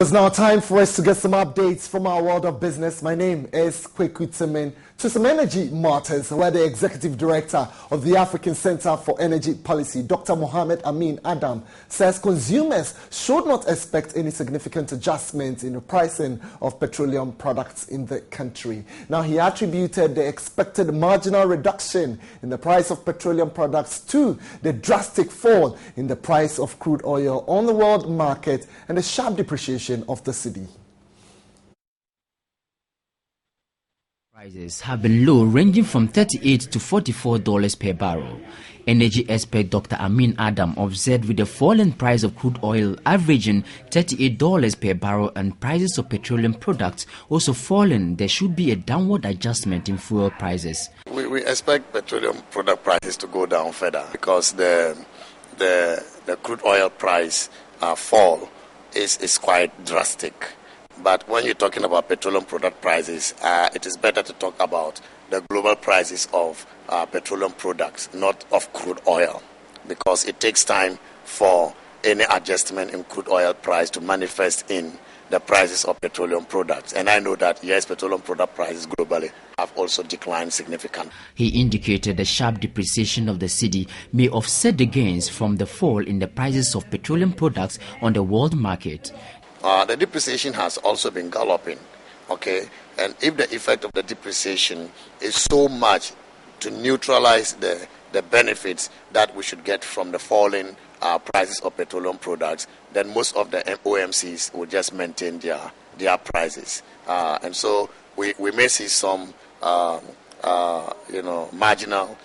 It's now time for us to get some updates from our world of business. My name is Kweku Tsemen. To some energy matters, where the Executive Director of the African Center for Energy Policy, Dr. Mohamed Amin Adam, says consumers should not expect any significant adjustment in the pricing of petroleum products in the country. Now, he attributed the expected marginal reduction in the price of petroleum products to the drastic fall in the price of crude oil on the world market and the sharp depreciation of the cedi. Prices have been low, ranging from $38 to $44 per barrel. Energy expert Dr. Amin Adam observed with the falling price of crude oil averaging $38 per barrel and prices of petroleum products also falling, there should be a downward adjustment in fuel prices. We expect petroleum product prices to go down further because the crude oil price fall is quite drastic. But when you're talking about petroleum product prices, it is better to talk about the global prices of petroleum products, not of crude oil, because it takes time for any adjustment in crude oil price to manifest in the prices of petroleum products. And I know that, yes, petroleum product prices globally have also declined significantly. He indicated the sharp depreciation of the cedi may offset the gains from the fall in the prices of petroleum products on the world market. The depreciation has also been galloping, okay? And if the effect of the depreciation is so much to neutralize the benefits that we should get from the falling prices of petroleum products, then most of the OMCs will just maintain their prices. And so we may see some marginal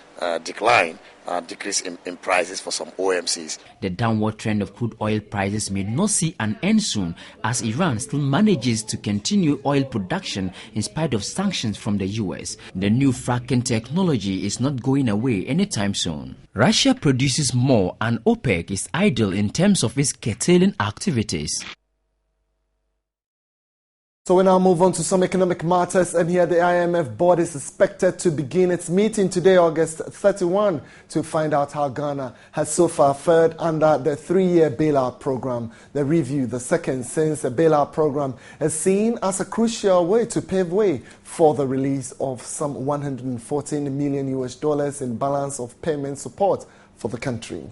decrease in prices for some OMCs. The downward trend of crude oil prices may not see an end soon, as Iran still manages to continue oil production in spite of sanctions from the US. The new fracking technology is not going away anytime soon. Russia produces more and OPEC is idle in terms of its curtailing activities. So we now move on to some economic matters, and here the IMF board is expected to begin its meeting today, August 31, to find out how Ghana has so far fared under the 3-year bailout program. The review, the second since the bailout program, is seen as a crucial way to pave way for the release of some $114 million in balance of payment support for the country.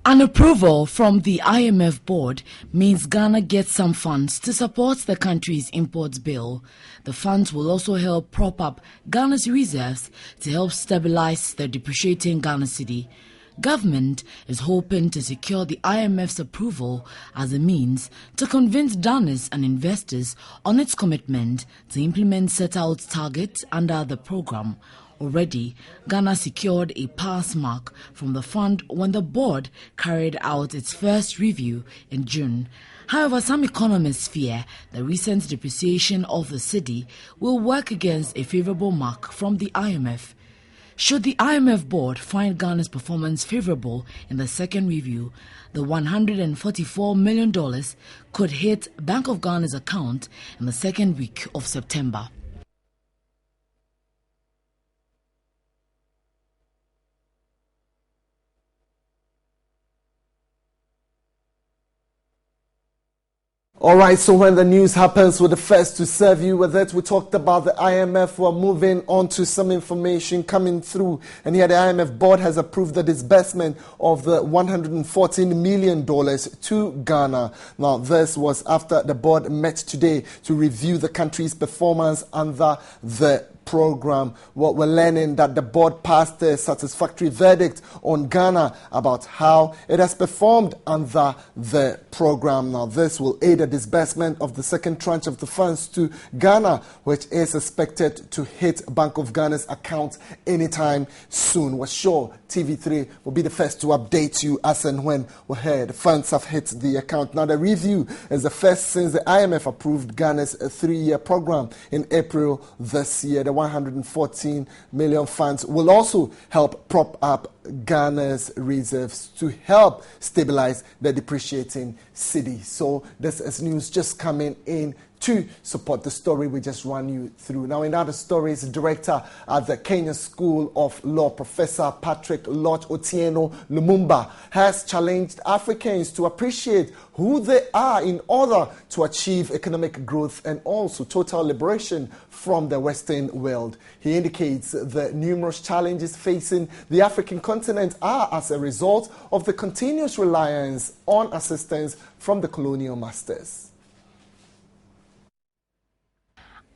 An approval from the IMF board means Ghana gets some funds to support the country's imports bill. The funds will also help prop up Ghana's reserves to help stabilize the depreciating Ghana cedi. Government is hoping to secure the IMF's approval as a means to convince donors and investors on its commitment to implement set-out targets under the program. Already, Ghana secured a pass mark from the fund when the board carried out its first review in June. However, some economists fear the recent depreciation of the cedi will work against a favorable mark from the IMF. Should the IMF board find Ghana's performance favorable in the second review, the $144 million could hit Bank of Ghana's account in the second week of September. All right, so when the news happens, we're the first to serve you with it. We talked about the IMF. We're moving on to some information coming through. And here the IMF board has approved the disbursement of the $114 million to Ghana. Now, this was after the board met today to review the country's performance under the program. What we're learning that the board passed a satisfactory verdict on Ghana about how it has performed under the program. Now, this will aid the disbursement of the second tranche of the funds to Ghana, which is expected to hit Bank of Ghana's account anytime soon. We're sure TV3 will be the first to update you as and when we hear the funds have hit the account. Now, the review is the first since the IMF approved Ghana's 3-year program in April this year. The $114 million funds will also help prop up Ghana's reserves to help stabilize the depreciating cedi. So this is news just coming in to support the story we just ran you through. Now, in other stories, director at the Kenya School of Law, Professor Patrick Lodge Otieno Lumumba, has challenged Africans to appreciate who they are in order to achieve economic growth and also total liberation from the Western world. He indicates the numerous challenges facing the African continent are as a result of the continuous reliance on assistance from the colonial masters.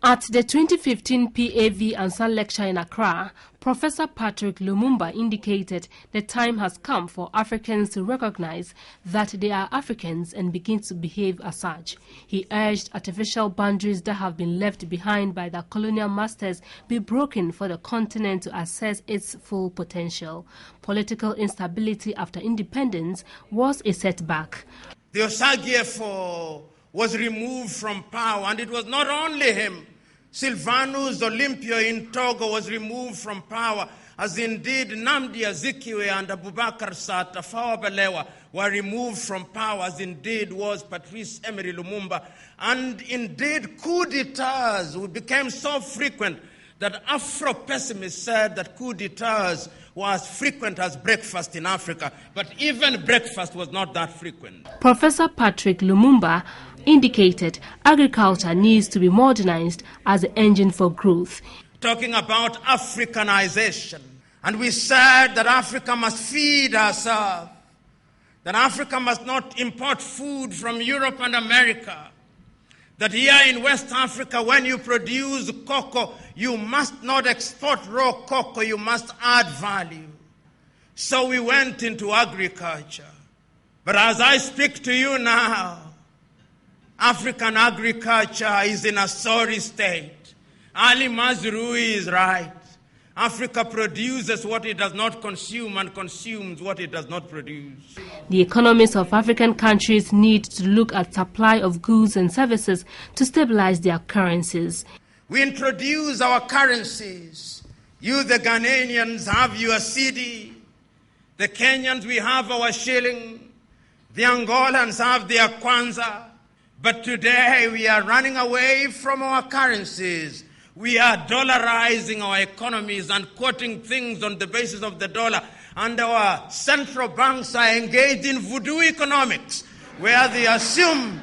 At the 2015 PAV Ansan lecture in Accra, Professor Patrick Lumumba indicated the time has come for Africans to recognize that they are Africans and begin to behave as such. He urged artificial boundaries that have been left behind by the colonial masters be broken for the continent to assess its full potential. Political instability after independence was a setback. The Osagyefo was removed from power, and it was not only him. Sylvanus Olympio in Togo was removed from power, as indeed Nnamdi Azikiwe and Abubakar Sata Tafawa Balewa were removed from power, as indeed was Patrice Emery Lumumba. And indeed coup d'etats became so frequent that Afro-pessimists said that coup d'etats were as frequent as breakfast in Africa. But even breakfast was not that frequent. Professor Patrick Lumumba indicated agriculture needs to be modernized as an engine for growth. Talking about Africanization, and we said that Africa must feed herself, that Africa must not import food from Europe and America, that here in West Africa, when you produce cocoa, you must not export raw cocoa, you must add value. So we went into agriculture. But as I speak to you now, African agriculture is in a sorry state. Ali Mazrui is right. Africa produces what it does not consume and consumes what it does not produce. The economies of African countries need to look at supply of goods and services to stabilize their currencies. We introduce our currencies. You, the Ghanaians, have your cedi. The Kenyans, we have our shilling. The Angolans have their kwanza. But today we are running away from our currencies. We are dollarizing our economies and quoting things on the basis of the dollar. And our central banks are engaged in voodoo economics, where they assume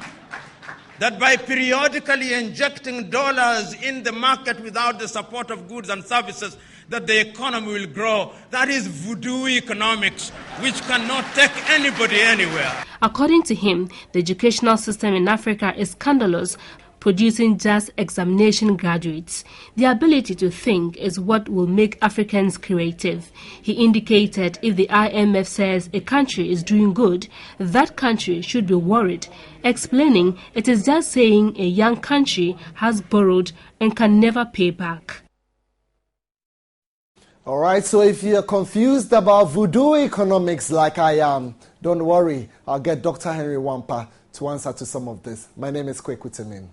that by periodically injecting dollars in the market without the support of goods and services, that the economy will grow. That is voodoo economics, which cannot take anybody anywhere. According to him, the educational system in Africa is scandalous, producing just examination graduates. The ability to think is what will make Africans creative. He indicated if the IMF says a country is doing good, that country should be worried, explaining it is just saying a young country has borrowed and can never pay back. All right, so if you're confused about voodoo economics like I am, don't worry. I'll get Dr. Henry Wampa to answer to some of this. My name is Kweku Temin.